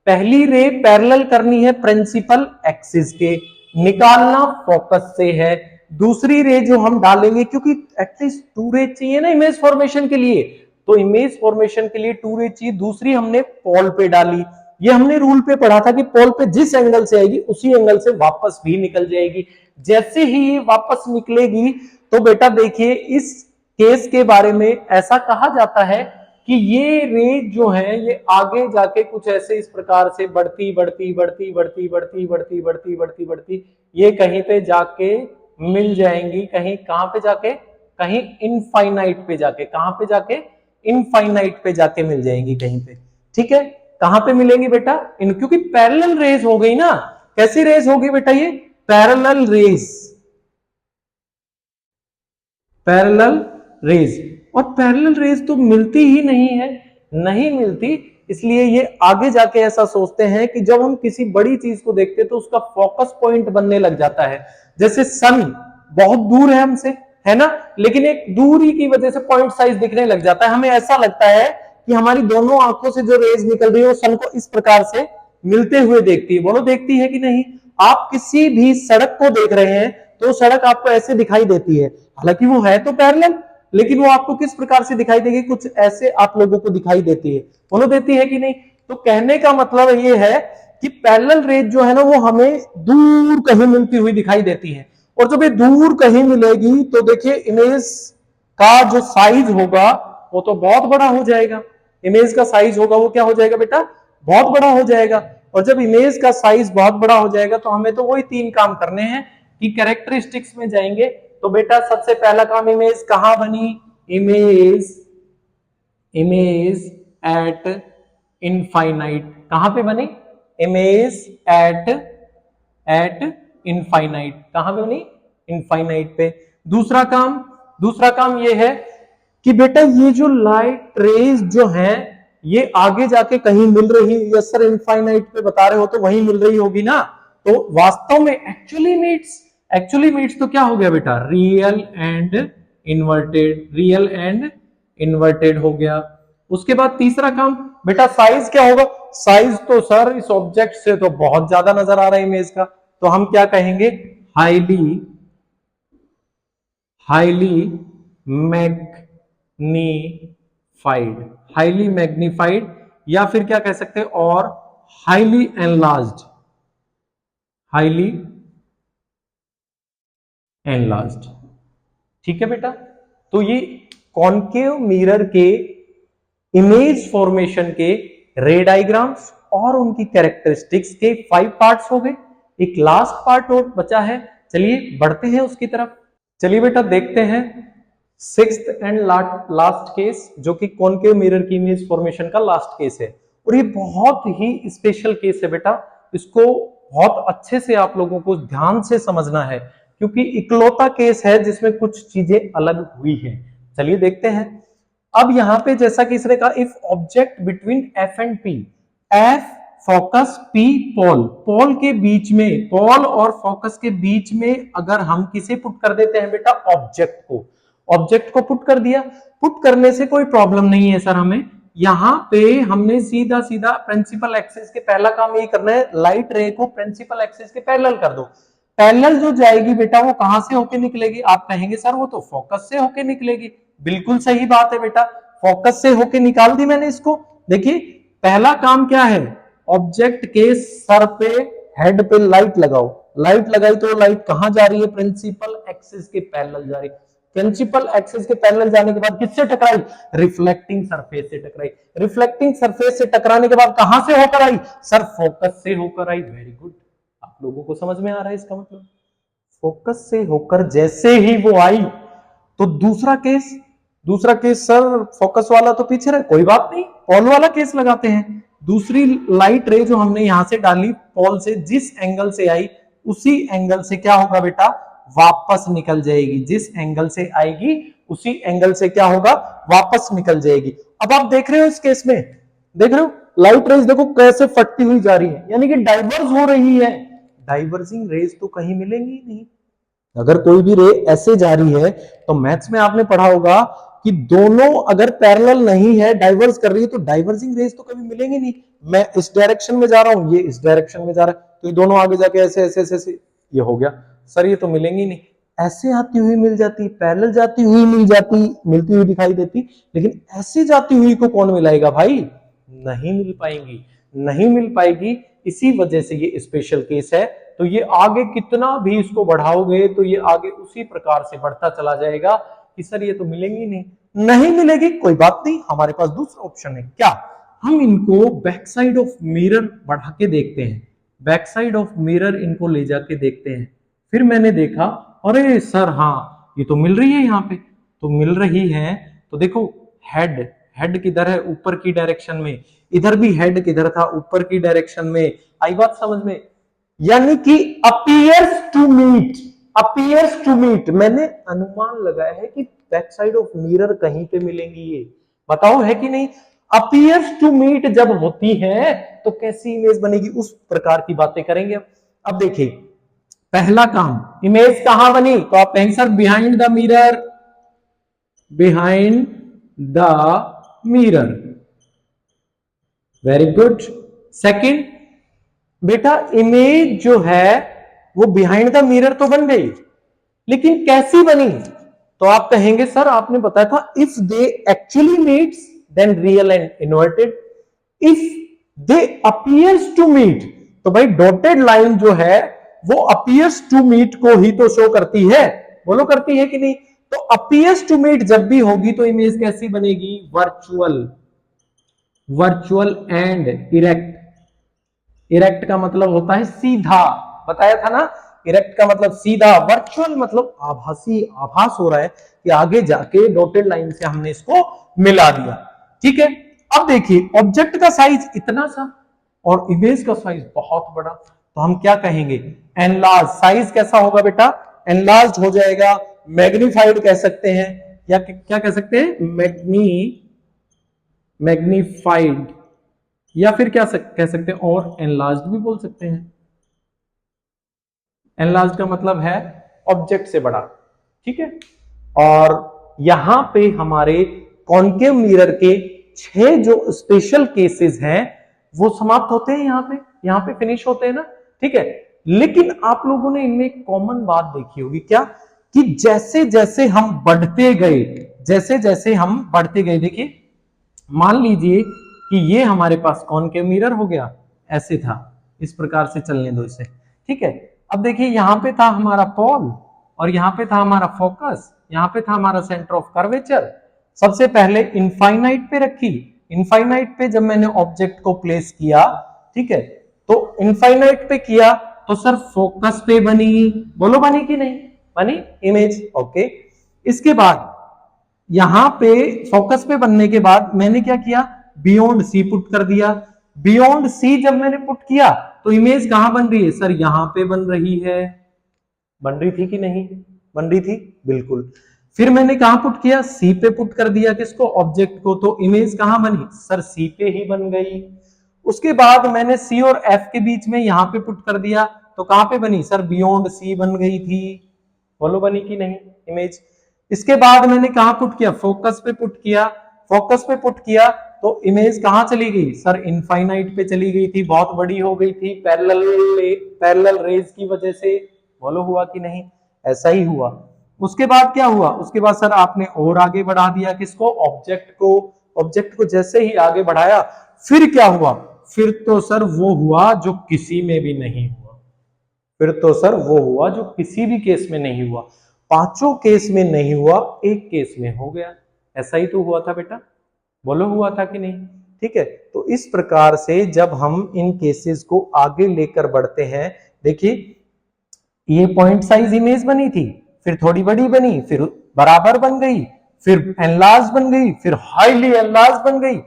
पहली रे पैरेलल करनी है प्रिंसिपल एक्सिस के, निकालना फोकस से है, दूसरी रे जो हम डालेंगे, क्योंकि एटलीस्ट 2 रे चाहिए ना इमेज फॉर्मेशन के लिए, तो इमेज फॉर्मेशन के लिए 2 रे चाहिए, दूसरी हमने पोल पे डाली, ये हमने रूल पे पढ़ा था कि पोल पे जिस एंगल से आएगी उसी एंगल से वापस भी निकल जाएगी। जैसे ही ये वापस निकलेगी तो बेटा देखिए इस केस के बारे में ऐसा कहा जाता है कि ये रे जो है ये आगे जाके कुछ ऐसे इस प्रकार से बढ़ती बढ़ती बढ़ती बढ़ती बढ़ती बढ़ती बढ़ती बढ़ती बढ़ती ये कहीं पे जाके मिल जाएंगी, कहीं कहां पे जाके, कहीं इनफाइनाइट पे जाके, कहां पे जाके, इनफाइनाइट पे जाके मिल जाएंगी कहीं पे। ठीक है, कहां पे मिलेंगी बेटा, क्योंकि पैरेलल रेज हो गई ना, कैसी रेज होगी बेटा, ये पैरेलल रेज, पैरेलल रेज, और पैरेलल रेज तो मिलती ही नहीं है, नहीं मिलती, इसलिए ये आगे जाके ऐसा सोचते हैं कि जब हम किसी बड़ी चीज को देखते हैं तो उसका फोकस पॉइंट बनने लग जाता है, जैसे सन बहुत दूर है हमसे, है ना, लेकिन एक दूरी की वजह से पॉइंट साइज दिखने लग जाता है, हमें ऐसा लगता है कि हमारी दोनों आंखों से जो रेज निकल रही है वो सन को इस प्रकार से मिलते हुए देखती है, बोलो देखती है कि नहीं। आप किसी भी सड़क को देख रहे हैं तो सड़क आपको ऐसे दिखाई देती है, हालांकि वो है तो पैरेलल, लेकिन वो आपको किस प्रकार से दिखाई देगी, कुछ ऐसे आप लोगों को दिखाई देती है, बोलो देती है कि नहीं। तो कहने का मतलब ये है कि पैरेलल रेज जो है ना वो हमें दूर कहीं मिलती हुई दिखाई देती है, और जब ये दूर कहीं मिलेगी तो देखिए इमेज का जो साइज होगा वो तो बहुत बड़ा हो जाएगा, इमेज का साइज होगा वो क्या हो जाएगा बेटा, बहुत बड़ा हो जाएगा, और जब इमेज का साइज बहुत बड़ा हो जाएगा तो हमें तो वही 3 काम करने हैं कि कैरेक्टरिस्टिक्स में जाएंगे। तो बेटा सबसे पहला काम, इमेज कहां बनी, इमेज, इमेज एट इनफाइनाइट, कहां पे बनी, इमेज एट इनफाइनाइट, कहां पे बनी, इनफाइनाइट पे। दूसरा काम ये है कि बेटा ये जो लाइट रेज जो है ये आगे जाके कहीं मिल रही, यस सर इनफाइनाइट पे बता रहे हो तो वहीं मिल रही होगी ना, तो वास्तव में एक्चुअली मीट्स तो क्या हो गया बेटा, रियल एंड इन्वर्टेड हो गया। उसके बाद तीसरा काम बेटा साइज क्या होगा, साइज तो सर इस ऑब्जेक्ट से तो बहुत ज्यादा नजर आ रहा है इमेज का, तो हम क्या कहेंगे, हाईली मैग्नीफाइड या फिर क्या कह सकते हैं, और हाईली एनलार्ज्ड। ठीक है बेटा, तो ये कॉनकेव मिरर के इमेज फॉर्मेशन के रे डायग्राम्स और उनकी कैरेक्टरिस्टिक्स के 5 पार्ट्स हो गए। एक लास्ट पार्ट और बचा है, चलिए बढ़ते हैं उसकी तरफ। चलिए बेटा देखते हैं 6th एंड लास्ट केस, जो कि कॉनकेव मिरर की इमेज फॉर्मेशन का लास्ट केस है, और ये बहुत ही स्पेशल केस है बेटा, इसको बहुत अच्छे से आप लोगों को ध्यान से समझना है, क्योंकि इकलौता केस है जिसमें कुछ चीजें अलग हुई हैं। चलिए देखते हैं। अब यहां पे जैसा कि इसने कहा, if object between F and P, F focus, P pole के बीच में, पोल और फोकस के बीच में अगर हम किसे पुट कर देते हैं बेटा, ऑब्जेक्ट को पुट कर दिया। पुट करने से कोई प्रॉब्लम नहीं है सर हमें, यहां पे हमने सीधा प्रिंसिपल एक्सिस के पहला काम यही करना है, लाइट रे को प्रिंसिपल एक्सिस के पैरेलल कर दो। पैरेलल जो जाएगी बेटा वो कहां से होके निकलेगी, आप कहेंगे सर वो तो फोकस से होके निकलेगी। बिल्कुल सही बात है बेटा, फोकस से होके निकाल दी मैंने इसको। देखिए पहला काम क्या है, ऑब्जेक्ट के सर पे, हेड पे लाइट लगाओ, लाइट लगाई तो लाइट कहां जा रही है, प्रिंसिपल एक्सिस के पैरेलल जा रही है। प्रिंसिपल एक्सिस के पैरेलल जाने के बाद किससे टकराई, रिफ्लेक्टिंग सरफेस से टकराई। रिफ्लेक्टिंग सरफेस से टकराने के बाद कहां से होकर आई, सर फोकस से होकर आई। वेरी गुड, आप लोगों को समझ में आ रहा है इसका मतलब, फोकस से होकर जैसे ही वो आई, तो दूसरा केस सर फोकस वाला तो पीछे रहे, कोई बात नहीं, पोल वाला केस लगाते हैं। दूसरी लाइट रे जो हमने यहां से डाली पोल से, जिस एंगल से आई उसी एंगल से क्या होगा बेटा, वापस निकल जाएगी। जिस एंगल से आएगी उसी एंगल से क्या होगा, वापस निकल जाएगी। अब आप देख रहे हो इस केस में, देख रहे हो लाइट रेज देखो कैसे फटती हुई जा रही है, यानी कि डाइवर्ज हो रही है। डाइवर्जिंग रेज तो कहीं मिलेंगी नहीं। अगर कोई भी रे ऐसे जा रही है तो मैथ्स में आपने पढ़ा होगा कि दोनों अगर पैरेलल नहीं है, डाइवर्ज कर रही है, तो डाइवर्जिंग रेज तो कभी मिलेंगी नहीं। मैं इस डायरेक्शन में जा रहा हूं, ये इस डायरेक्शन में जा रहा है, तो ये दोनों आगे जाके ऐसे ऐसे ऐसे, ऐसे ये हो गया। सर ये तो मिलेंगी नहीं, ऐसे आती हुई मिल जाती, पैरेलल जाती हुई मिल जाती, मिलती हुई दिखाई देती, लेकिन ऐसे जाती हुई को कौन मिलाएगा भाई, नहीं मिल पाएगी। इसी वजह से ये स्पेशल केस है। तो ये आगे कितना भी इसको बढ़ाओगे तो ये आगे उसी प्रकार से बढ़ता चला जाएगा कि सर ये तो मिलेंगी नहीं मिलेगी, कोई बात नहीं, हमारे पास दूसरा ऑप्शन है। क्या, हम इनको बैक साइड ऑफ मिरर बढ़ा के देखते हैं, बैक साइड ऑफ मिरर इनको ले जाके देखते हैं। फिर मैंने देखा अरे सर हाँ ये तो मिल रही है, यहाँ पे तो मिल रही है। तो देखो हेड किधर है, ऊपर की डायरेक्शन में, इधर भी हेड किधर था, ऊपर की डायरेक्शन में। आई बात समझ में, यानी कि अपीयर्स टू मीट, मैंने अनुमान लगाया है कि बैक साइड ऑफ मिरर कहीं पे मिलेंगी, ये बताओ है कि नहीं। अपीयर्स टू मीट जब होती है तो कैसी इमेज बनेगी, उस प्रकार की बातें करेंगे। अब देखिए पहला काम, इमेज कहां बनी, तो आप कहेंगे sir behind the mirror, very good. Second बेटा इमेज जो है वो बिहाइंड द मिरर तो बन गई, लेकिन कैसी बनी, तो आप कहेंगे सर आपने बताया था if they actually meets then real and inverted, if they appears to meet, तो भाई डॉटेड लाइन जो है वो अपीयर्स टू मीट को ही तो शो करती है, बोलो करती है कि नहीं। तो अपीयर्स टू मीट जब भी होगी तो इमेज कैसी बनेगी, वर्चुअल एंड इरेक्ट का मतलब होता है सीधा, बताया था ना, इरेक्ट का मतलब सीधा, वर्चुअल मतलब आभासी, आभास हो रहा है कि आगे जाके डॉटेड लाइन से हमने इसको मिला दिया। ठीक है, अब देखिए ऑब्जेक्ट का साइज इतना सा और इमेज का साइज बहुत बड़ा, तो हम क्या कहेंगे, एनलार्ज। साइज कैसा होगा बेटा, एनलार्ज्ड हो जाएगा, मैग्नीफाइड कह सकते हैं, या क्या कह सकते हैं, मैग्नीफाइड, या फिर क्या कह सकते हैं, और एनलार्ज्ड भी बोल सकते हैं। एनलार्ज्ड का मतलब है ऑब्जेक्ट से बड़ा, ठीक है। और यहां पे हमारे कॉन्केव मिरर के 6 जो स्पेशल केसेस हैं वो समाप्त होते हैं, यहां पे फिनिश होते हैं ना, ठीक है। लेकिन आप लोगों ने इनमें एक कॉमन बात देखी होगी, क्या, कि जैसे जैसे हम बढ़ते गए, देखिए मान लीजिए कि ये हमारे पास कॉन्केव मिरर हो गया, ऐसे था, इस प्रकार से चलने दो इसे, ठीक है। अब देखिए यहां पे था हमारा पोल, और यहां पे था हमारा फोकस, यहां पे था हमारा सेंटर ऑफ कर्वेचर। सबसे पहले इनफाइनाइट पे रखी, इनफाइनाइट पे जब मैंने ऑब्जेक्ट को प्लेस किया, ठीक है, तो इनफाइनाइट पे किया तो सर फोकस पे बनी, बोलो बनी कि नहीं बनी इमेज, ओके। इसके बाद यहां पे फोकस पे बनने के बाद मैंने क्या किया, बियॉन्ड सी पुट कर दिया। बियॉन्ड सी जब मैंने पुट किया तो इमेज कहां बन रही है सर, यहां पे बन रही है, बन रही थी कि नहीं बन रही थी, बिल्कुल। फिर मैंने कहां पुट किया, सी पे पुट कर दिया, किसको, ऑब्जेक्ट को, तो इमेज कहां बनी सर, सी पे ही बन गई। उसके बाद मैंने सी और एफ के बीच में यहां पे पुट कर दिया, तो कहां पे बनी सर, बियॉन्ड सी बन गई थी, बोलो बनी कि नहीं इमेज। इसके बाद मैंने कहां पुट किया, फोकस पे पुट किया, फोकस पे पुट किया तो इमेज कहां चली गई सर, इनफाइनाइट पे चली गई थी, बहुत बड़ी हो गई थी पैरेलल रेज की वजह से, बोलो हुआ कि नहीं, ऐसा ही हुआ। उसके बाद क्या हुआ, उसके बाद सर आपने और आगे बढ़ा दिया, किसको, ऑब्जेक्ट को जैसे ही आगे बढ़ाया फिर क्या हुआ, फिर तो सर वो हुआ जो किसी में भी नहीं हुआ, फिर तो सर वो हुआ जो किसी भी केस में नहीं हुआ, पांचों केस में नहीं हुआ, एक केस में हो गया। ऐसा ही तो हुआ था बेटा, बोलो हुआ था कि नहीं, ठीक है। तो इस प्रकार से जब हम इन केसेस को आगे लेकर बढ़ते हैं, देखिए ये पॉइंट साइज इमेज बनी थी, फिर थोड़ी बड़ी बनी, फिर बराबर बन गई, फिर एनलार्ज बन गई, फिर हाईली एनलार्ज बन गई,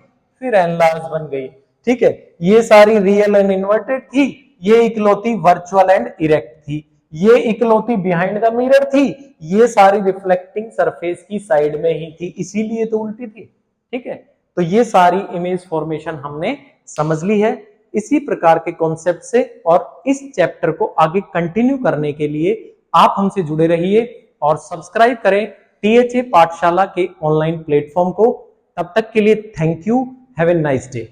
फिर एनलार्ज बन गई, ठीक है। ये सारी रियल एंड इन्वर्टेड थी, ये इकलौती वर्चुअल एंड इरेक्ट थी, ये इकलौती बिहाइंड द मिरर थी, ये सारी रिफ्लेक्टिंग सरफेस की साइड में ही थी, इसीलिए तो उल्टी थी, ठीक है। तो ये सारी इमेज फॉर्मेशन हमने समझ ली है। इसी प्रकार के कॉन्सेप्ट से और इस चैप्टर को आगे कंटिन्यू करने के लिए आप हमसे जुड़े रहिए और सब्सक्राइब करें टीएचए पाठशाला के ऑनलाइन प्लेटफॉर्म को। तब तक के लिए thank you, have a nice day.